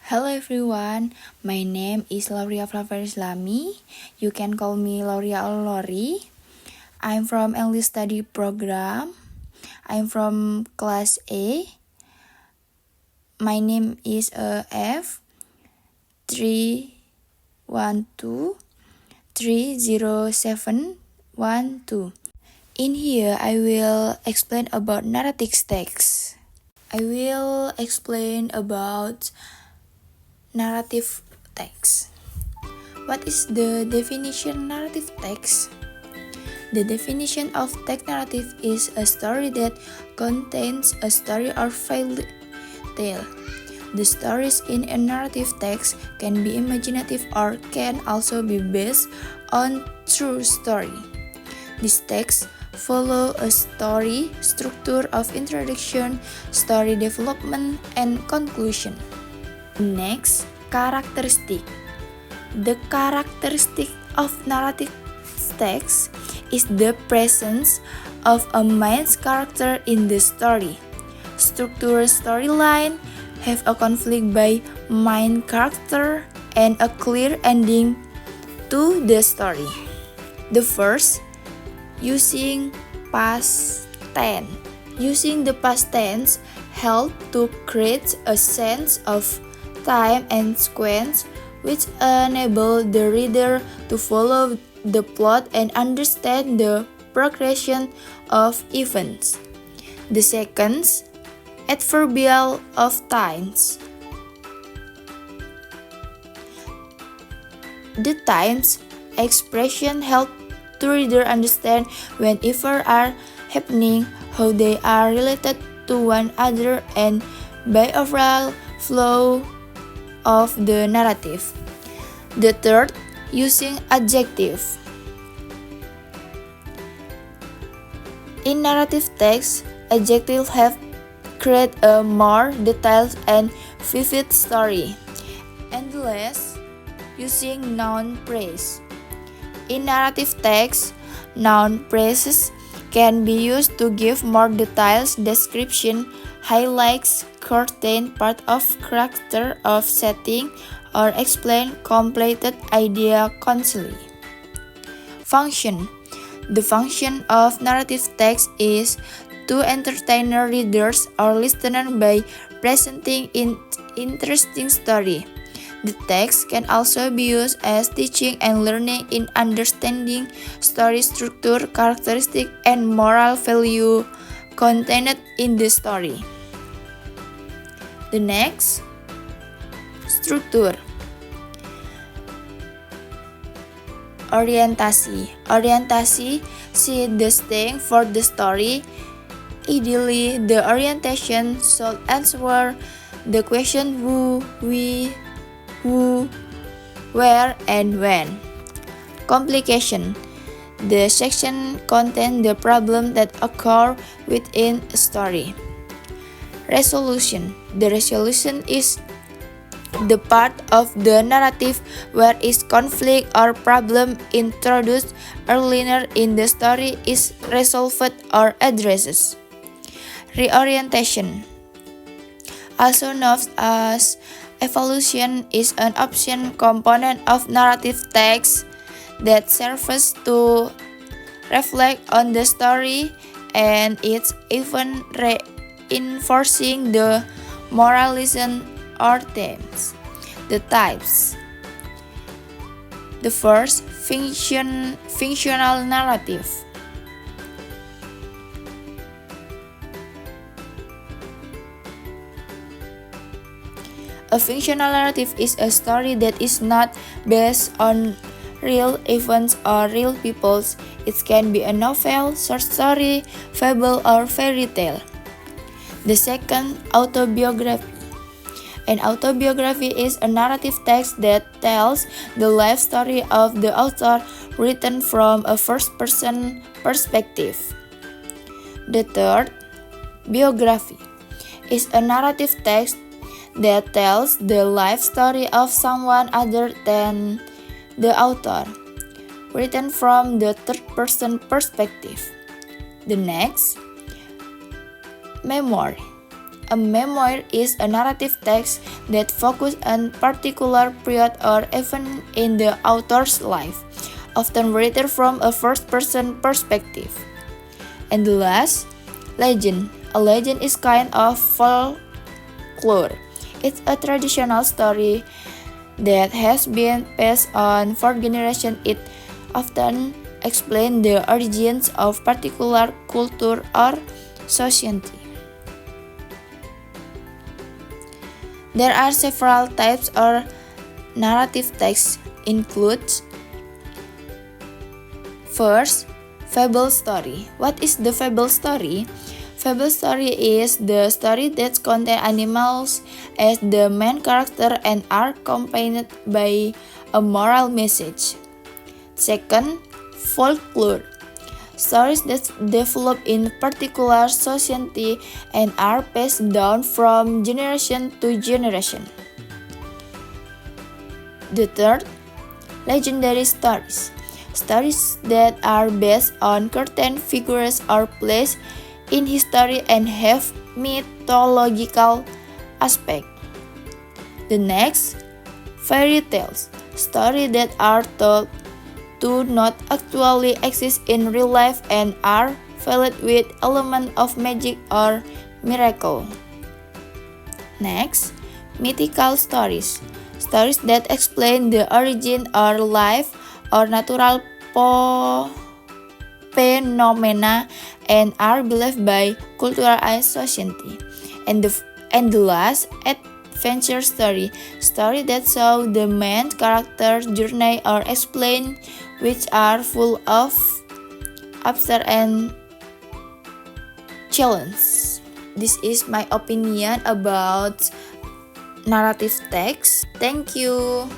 Hello everyone, my name is Lauria Flaveris Lami. You can call me Lauria or Lori. I'm from English Study Program. I'm from class A. My name is F 312-30712. In here, I will explain about narrative text. I will explain about narrative text. What is the definition narrative text? The definition of text narrative is a story that contains a story or fairy tale. The stories in a narrative text can be imaginative or can also be based on true story. These texts follow a story structure of introduction, story development, and conclusion. Next, characteristic. The characteristic of narrative text is the presence of a main character in the story. Structured storyline have a conflict by main character and a clear ending to the story. The first, using past tense. Using the past tense help to create a sense of time and sequence which enable the reader to follow the plot and understand the progression of events. The second, adverbial of times. The times expression help the reader understand when events are happening, how they are related to one another, and by overall flow of the narrative. The third, using adjective. In narrative text, adjectives have create a more detailed and vivid story. And the last, using noun phrase. In narrative text, noun phrases can be used to give more detailed description, highlights certain part of character of setting, or explain completed idea concisely. Function. The function of narrative text is to entertain readers or listeners by presenting an interesting story. The text can also be used as teaching and learning in understanding story structure, characteristic, and moral value contained in the story. The next, structure. Orientasi. Orientasi set the stage for the story. Ideally, the orientation should answer the question who, where, and when. Complication. The section contains the problem that occur within a story. Resolution. The resolution is the part of the narrative where is conflict or problem introduced earlier in the story is resolved or addressed. Reorientation, also known as evolution, is an option component of narrative text that serves to reflect on the story and it's even reinforcing the moral lesson or themes. The types. The first, fictional narrative. A fictional narrative is a story that is not based on real events or real peoples. It can be a novel, short story, fable, or fairy tale. The second, autobiography. An autobiography is a narrative text that tells the life story of the author written from a first-person perspective. The third, biography, is a narrative text that tells the life story of someone other than the author, written from the third-person perspective. The next, memoir, A memoir is a narrative text that focuses on particular period or event in the author's life, often written from a first-person perspective. And the last, legend. A legend is kind of folklore. It's a traditional story that has been passed on for generations. It often explains the origins of particular culture or society. There are several types of narrative text includes. First, fable story. What is the fable story? Fable story is the story that contains animals as the main character and are accompanied by a moral message. Second, folklore. Stories that develop in particular society and are passed down from generation to generation. The third, legendary stories. Stories that are based on certain figures or places in history and have mythological aspect. The next, fairy tales. Stories that are told do not actually exist in real life and are filled with elements of magic or miracle. Next, mythical stories. Stories that explain the origin or life or natural phenomena and are believed by cultural and society. And the last, adventure story. Story that show the main character's journey or explain which are full of upset and challenge. This is my opinion about narrative text. Thank you.